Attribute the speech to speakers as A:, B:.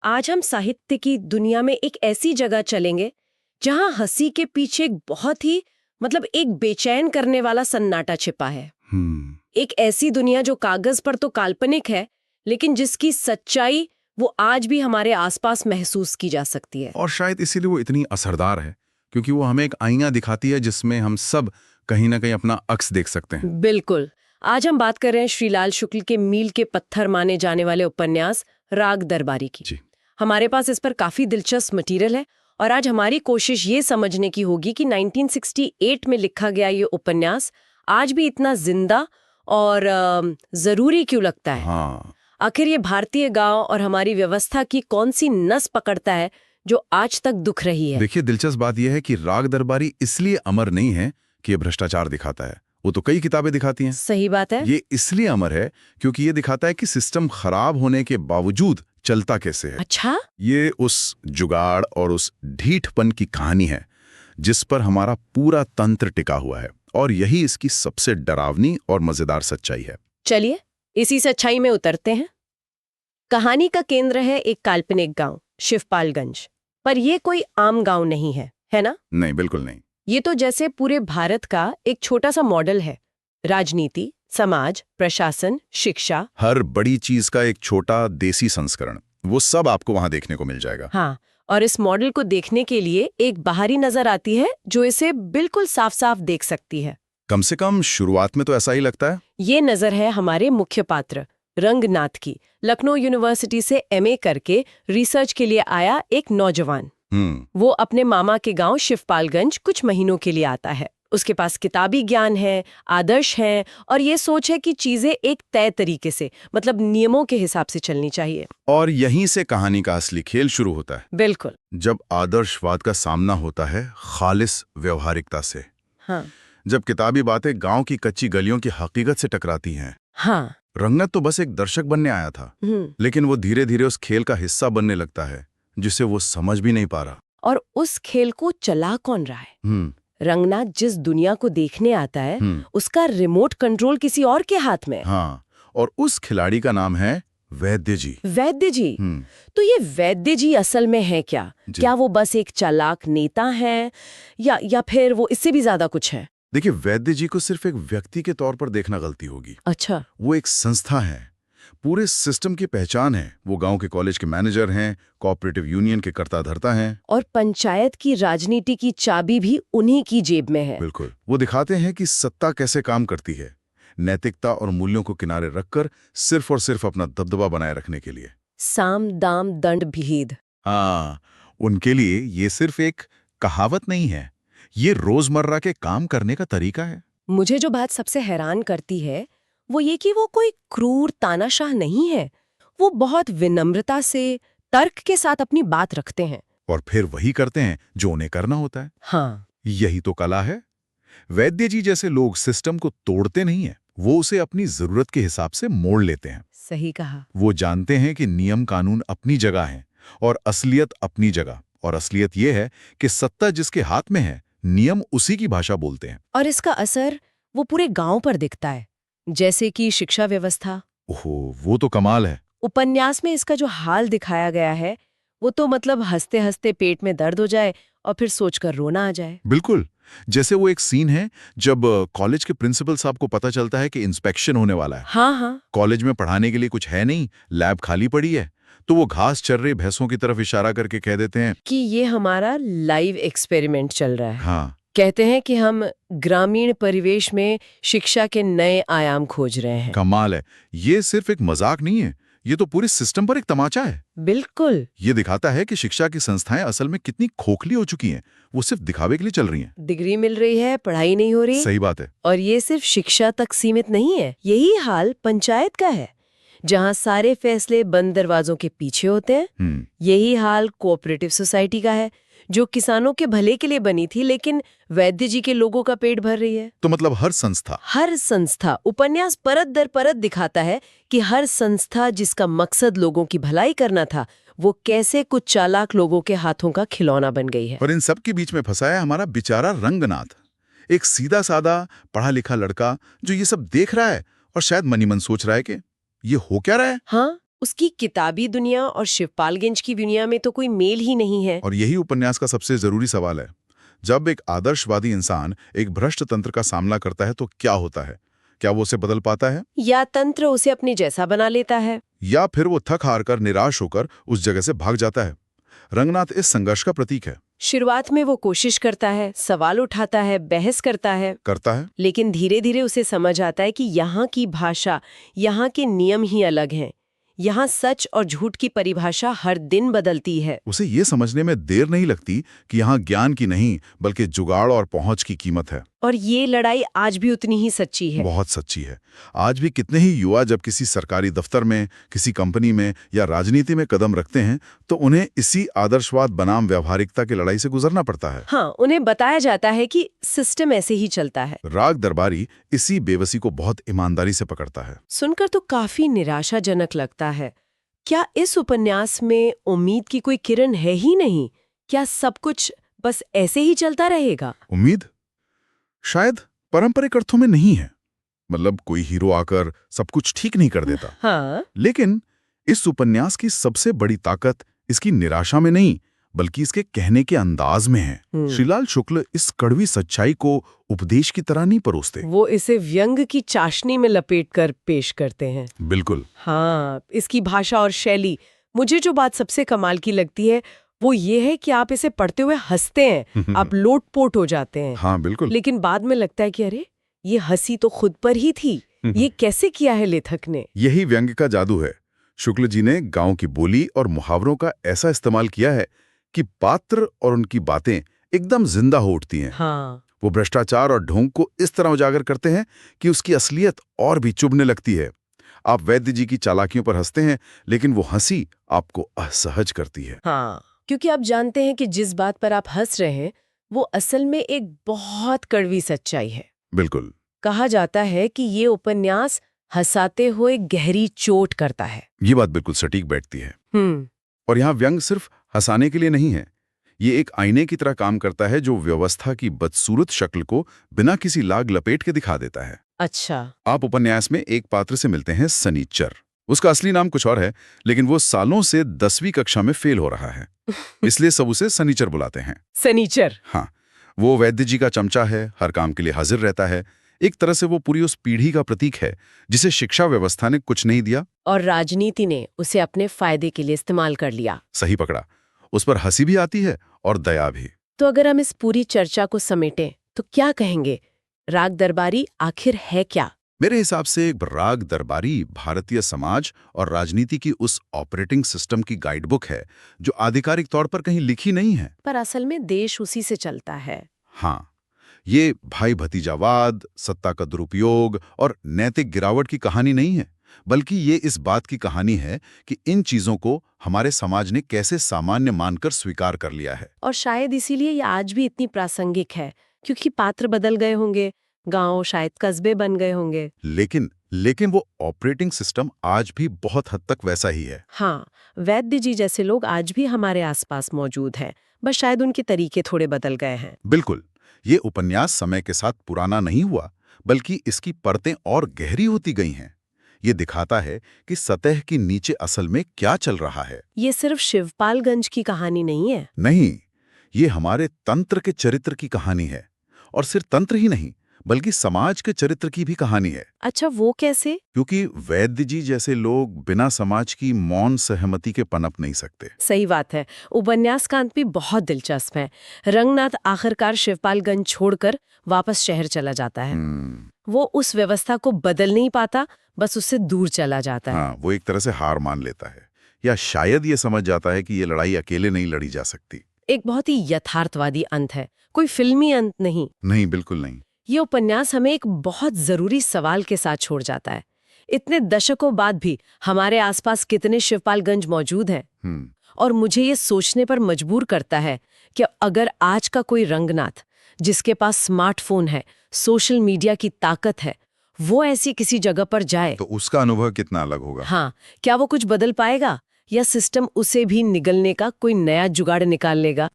A: आज हम साहित्य की दुनिया में एक ऐसी जगह चलेंगे जहां हंसी के पीछे एक बहुत ही एक बेचैन करने वाला सन्नाटा छिपा है। एक ऐसी दुनिया जो कागज पर तो काल्पनिक है, लेकिन जिसकी सच्चाई वो आज भी हमारे आसपास महसूस की जा सकती है।
B: और शायद इसीलिए वो इतनी असरदार है, क्योंकि वो हमें एक आईना दिखाती है जिसमें हम सब कहीं ना कहीं अपना अक्स देख सकते हैं।
A: बिल्कुल। आज हम बात कर रहे हैं श्रीलाल शुक्ल के मील के पत्थर माने जाने वाले उपन्यास राग दरबारी की।
B: जी।
A: हमारे पास इस पर काफी दिलचस्प मटेरियल है और आज हमारी कोशिश ये समझने की होगी कि 1968 में लिखा गया ये उपन्यास आज भी इतना जिंदा और जरूरी क्यों लगता है।
B: हाँ।
A: आखिर ये भारतीय गांव और हमारी व्यवस्था की कौन सी नस पकड़ता है जो आज तक दुख रही है।
B: देखिए, दिलचस्प बात यह है कि राग दरबारी इसलिए अमर नहीं है कि ये भ्रष्टाचार दिखाता है, वो तो कई किताबें दिखाती हैं।
A: सही बात है।
B: ये इसलिए अमर है क्योंकि ये दिखाता है कि सिस्टम खराब होने के बावजूद चलता कैसे है।
A: अच्छा।
B: ये उस जुगाड़ और उस ढीठपन की कहानी है जिस पर हमारा पूरा तंत्र टिका हुआ है, और यही इसकी सबसे डरावनी और मजेदार सच्चाई है।
A: चलिए इसी सच्चाई में उतरते हैं। कहानी का केंद्र है एक काल्पनिक गांव शिवपालगंज, पर यह कोई आम गांव नहीं है ना?
B: नहीं, बिल्कुल नहीं।
A: ये तो जैसे पूरे भारत का एक छोटा सा मॉडल है। राजनीति, समाज, प्रशासन, शिक्षा,
B: हर बड़ी चीज का एक छोटा देसी संस्करण, वो सब आपको वहां देखने को मिल जाएगा।
A: हाँ, और इस मॉडल को देखने के लिए एक बाहरी नजर आती है जो इसे बिल्कुल साफ साफ देख सकती है।
B: कम से कम शुरुआत में तो ऐसा ही लगता है।
A: ये नजर है हमारे मुख्य पात्र रंगनाथ की। लखनऊ यूनिवर्सिटी से एमए करके रिसर्च के लिए आया एक नौजवान। वो अपने मामा के गांव शिवपालगंज कुछ महीनों के लिए आता है। उसके पास किताबी ज्ञान है, आदर्श हैं, और ये सोच है कि चीजें एक तय तरीके से, नियमों के हिसाब से चलनी चाहिए।
B: और यहीं से कहानी का असली खेल शुरू होता है।
A: बिल्कुल।
B: जब आदर्शवाद का सामना होता है खालिस व्यवहारिकता से।
A: हाँ।
B: जब किताबी बातें गांव की कच्ची गलियों की हकीकत से टकराती हैं।
A: हाँ।
B: रंगनाथ तो बस एक दर्शक बनने आया था, लेकिन वो धीरे धीरे उस खेल का हिस्सा बनने लगता है जिसे वो समझ भी नहीं पा रहा।
A: और उस खेल को चला कौन रहा है? रंगनाथ जिस दुनिया को देखने आता है उसका रिमोट कंट्रोल किसी और के हाथ में।
B: हाँ, और उस खिलाड़ी का नाम है वैद्य जी।
A: वैद्य जी। तो ये वैद्य जी असल में है क्या? क्या वो बस एक चालाक नेता है या फिर वो इससे भी ज्यादा कुछ है?
B: देखिए, वैद्य जी को सिर्फ एक व्यक्ति के तौर पर देखना गलती होगी।
A: अच्छा।
B: वो एक संस्था है, पूरे सिस्टम की पहचान है। वो गांव के कॉलेज के मैनेजर हैं, कोऑपरेटिव यूनियन के कर्ता धर्ता हैं,
A: और पंचायत की राजनीति की चाबी भी उन्हीं की जेब में है।
B: बिल्कुल। वो दिखाते हैं कि सत्ता कैसे काम करती है, नैतिकता और मूल्यों को किनारे रखकर सिर्फ और सिर्फ अपना दबदबा बनाए रखने के लिए।
A: साम दाम दंड भेद।
B: हाँ, उनके लिए ये सिर्फ एक कहावत नहीं है, ये रोजमर्रा के काम करने का तरीका है।
A: मुझे जो बात सबसे हैरान करती है वो ये कि वो कोई क्रूर तानाशाह नहीं है। वो बहुत विनम्रता से, तर्क के साथ अपनी बात रखते हैं
B: और फिर वही करते हैं जो उन्हें करना होता है।
A: हाँ।
B: यही तो कला है। वैद्य जी जैसे लोग सिस्टम को तोड़ते नहीं हैं, वो उसे अपनी जरूरत के हिसाब से मोड़ लेते हैं।
A: सही कहा।
B: वो जानते हैं कि नियम कानून अपनी जगह है और असलियत अपनी जगह, और असलियत ये है कि सत्ता जिसके हाथ में है, नियम उसी की भाषा बोलते हैं।
A: और इसका असर वो पूरे गांव पर दिखता है, जैसे कि शिक्षा व्यवस्था।
B: ओहो, वो तो कमाल है।
A: उपन्यास में इसका जो हाल दिखाया गया है वो तो हंसते हंसते पेट में दर्द हो जाए और फिर सोचकर रोना आ जाए।
B: बिल्कुल। जैसे वो एक सीन है जब कॉलेज के प्रिंसिपल साहब को पता चलता है कि इंस्पेक्शन होने वाला है।
A: हाँ।
B: कॉलेज में पढ़ाने के लिए कुछ है नहीं, लैब खाली पड़ी है, तो वो घास चर रही भैंसों की तरफ इशारा करके कह देते हैं
A: कि ये हमारा लाइव एक्सपेरिमेंट चल रहा है।
B: हाँ।
A: कहते हैं कि हम ग्रामीण परिवेश में शिक्षा के नए आयाम खोज रहे हैं।
B: कमाल है। ये सिर्फ एक मजाक नहीं है, ये तो पूरे सिस्टम पर एक तमाचा है।
A: बिल्कुल।
B: ये दिखाता है कि शिक्षा की संस्थाएं असल में कितनी खोखली हो चुकी हैं, वो सिर्फ दिखावे के लिए चल रही हैं।
A: डिग्री मिल रही है, पढ़ाई नहीं हो रही।
B: सही बात है।
A: और ये सिर्फ शिक्षा तक सीमित नहीं है। यही हाल पंचायत का है, जहाँ सारे फैसले बंद दरवाजों के पीछे होते हैं। यही हाल कोऑपरेटिव सोसाइटी का है, जो किसानों के भले के लिए बनी थी, लेकिन वैद्य जी के लोगों का पेट भर रही है।
B: तो हर संस्था
A: उपन्यास परत दर परत दिखाता है कि हर संस्था जिसका मकसद लोगों की भलाई करना था, वो कैसे कुछ चालाक लोगों के हाथों का खिलौना बन गई है।
B: और इन सब के बीच में फंसा है हमारा बेचारा रंगनाथ, एक सीधा साधा पढ़ा लिखा लड़का जो ये सब देख रहा है और शायद मनी मन सोच रहा है कि ये हो क्या रहा है।
A: हाँ, उसकी किताबी दुनिया और शिवपालगंज की दुनिया में तो कोई मेल ही नहीं है।
B: और यही उपन्यास का सबसे जरूरी सवाल है। जब एक आदर्शवादी इंसान एक भ्रष्ट तंत्र का सामना करता है तो क्या होता है? क्या वो उसे बदल पाता है,
A: या तंत्र उसे अपने जैसा बना लेता है?
B: या फिर वो थक हार कर निराश होकर उस जगह से भाग जाता है? रंगनाथ इस संघर्ष का प्रतीक है।
A: शुरुआत में वो कोशिश करता है, सवाल उठाता है, बहस करता है, लेकिन धीरे धीरे उसे समझ आता है कि यहाँ की भाषा, यहाँ के नियम ही अलग हैं। यहाँ सच और झूठ की परिभाषा हर दिन बदलती है।
B: उसे ये समझने में देर नहीं लगती कि यहाँ ज्ञान की नहीं बल्कि जुगाड़ और पहुंच की कीमत है।
A: और ये लड़ाई आज भी उतनी ही सच्ची है।
B: बहुत सच्ची है। आज भी कितने ही युवा जब किसी सरकारी दफ्तर में, किसी कंपनी में या राजनीति में कदम रखते हैं तो उन्हें इसी आदर्शवाद बनाम व्यवहारिकता की लड़ाई से गुजरना पड़ता है।
A: हाँ, उन्हें बताया जाता है कि सिस्टम ऐसे ही चलता है।
B: राग दरबारी इसी बेबसी को बहुत ईमानदारी से पकड़ता है।
A: सुनकर तो काफी निराशाजनक लगता है। क्या इस उपन्यास में उम्मीद की कोई किरण है ही नहीं? क्या सब कुछ बस ऐसे ही चलता रहेगा?
B: उम्मीद शायद पारंपरिक अर्थों में नहीं है। मतलब कोई हीरो आकर सब कुछ ठीक नहीं कर देता।
A: हाँ।
B: लेकिन इस उपन्यास की सबसे बड़ी ताकत इसकी निराशा में नहीं बल्कि इसके कहने के अंदाज में है। श्रीलाल शुक्ल इस कड़वी सच्चाई को उपदेश की तरह नहीं परोसते।
A: वो इसे व्यंग की चाशनी में लपेटकर पेश करते हैं।
B: बिल्कुल।
A: हाँ, इसकी भाषा और शैली। मुझे जो बात सबसे कमाल की लगती है वो ये है कि आप इसे पढ़ते हुए हंसते हैं, आप लोटपोट हो जाते हैं।
B: हाँ बिल्कुल।
A: लेकिन बाद में लगता है कि अरे ये हंसी तो खुद पर ही थी, ये कैसे किया है लेखक ने?
B: यही व्यंग का जादू है। शुक्ल जी ने गांव की बोली और मुहावरों का ऐसा इस्तेमाल किया है कि पात्र और उनकी बातें एकदम जिंदा हो उठती हैं।
A: हाँ।
B: वो भ्रष्टाचार और ढोंग को इस तरह उजागर करते हैं कि उसकी असलियत और भी चुभने लगती है। आप वैद्य जी की चालाकियों पर हंसते हैं लेकिन वो हंसी आपको असहज करती है।
A: हाँ, क्योंकि आप जानते हैं कि जिस बात पर आप हंस रहे हैं वो असल में एक बहुत कड़वी सच्चाई है।
B: बिल्कुल।
A: कहा जाता है कि ये उपन्यास हंसाते हुए गहरी चोट करता है।
B: ये बात बिल्कुल सटीक बैठती है। और यहाँ व्यंग सिर्फ हंसाने के लिए नहीं है, ये एक आईने की तरह काम करता है जो व्यवस्था की बदसूरत शक्ल को बिना किसी लाग लपेट के दिखा देता है।
A: अच्छा।
B: आप उपन्यास में एक पात्र से मिलते हैं, सनीचर। उसका असली नाम कुछ और है लेकिन वो सालों से 10वीं कक्षा में फेल हो रहा है, इसलिए सब उसे सनीचर बुलाते हैं।
A: सनीचर?
B: हाँ, वो वैद्य जी का चमचा है, हर काम के लिए हाजिर रहता है। एक तरह से वो पूरी उस पीढ़ी का प्रतीक है जिसे शिक्षा व्यवस्था ने कुछ नहीं दिया
A: और राजनीति ने उसे अपने फायदे के लिए इस्तेमाल कर लिया।
B: सही पकड़ा। उस पर हंसी भी आती है और दया भी।
A: तो अगर हम इस पूरी चर्चा को समेटें तो क्या कहेंगे, राग दरबारी आखिर है क्या?
B: मेरे हिसाब से राग दरबारी भारतीय समाज और राजनीति की उस ऑपरेटिंग सिस्टम की गाइडबुक है जो आधिकारिक तौर पर कहीं लिखी नहीं है,
A: पर असल में देश उसी से चलता है।
B: हाँ, ये भाई भतीजावाद, सत्ता का दुरुपयोग और नैतिक गिरावट की कहानी नहीं है, बल्कि ये इस बात की कहानी है कि इन चीजों को हमारे समाज ने कैसे सामान्य मानकर स्वीकार कर लिया है।
A: और शायद इसीलिए ये आज भी इतनी प्रासंगिक है, क्योंकि पात्र बदल गए होंगे, गांव शायद कस्बे बन गए होंगे,
B: लेकिन वो ऑपरेटिंग सिस्टम आज भी बहुत हद तक वैसा ही है।
A: हाँ, वैद्य जी जैसे लोग आज भी हमारे आसपास मौजूद हैं, बस शायद उनके तरीके थोड़े बदल गए हैं।
B: बिल्कुल। ये उपन्यास समय के साथ पुराना नहीं हुआ, बल्कि इसकी परतें और गहरी होती गई हैं। ये दिखाता है कि सतह के नीचे असल में क्या चल रहा है।
A: ये सिर्फ शिवपालगंज की कहानी नहीं है।
B: नहीं, ये हमारे तंत्र के चरित्र की कहानी है। और सिर्फ तंत्र ही नहीं, बल्कि समाज के चरित्र की भी कहानी है।
A: अच्छा, वो कैसे?
B: क्योंकि वैद्य जी जैसे लोग बिना समाज की मौन सहमति के पनप नहीं सकते।
A: सही बात है। उपन्यास का अंत भी बहुत दिलचस्प है। रंगनाथ आखिरकार शिवपालगंज छोड़कर वापस शहर चला जाता है। वो उस व्यवस्था को बदल नहीं पाता, बस उससे दूर चला जाता है।
B: हाँ, वो एक तरह से हार मान लेता है, या शायद ये समझ जाता है कि ये लड़ाई अकेले नहीं लड़ी जा सकती।
A: एक बहुत ही यथार्थवादी अंत है, कोई फिल्मी अंत नहीं।
B: नहीं, बिल्कुल नहीं।
A: ये उपन्यास हमें एक बहुत जरूरी सवाल के साथ छोड़ जाता है। इतने दशकों बाद भी हमारे आसपास कितने शिवपालगंज मौजूद हैं? और मुझे ये सोचने पर मजबूर करता है कि अगर आज का कोई रंगनाथ, जिसके पास स्मार्टफोन है, सोशल मीडिया की ताकत है, वो ऐसी किसी जगह पर जाए
B: तो उसका अनुभव कितना अलग होगा।
A: हाँ, क्या वो कुछ बदल पाएगा या सिस्टम उसे भी निगलने का कोई नया जुगाड़ निकाल लेगा?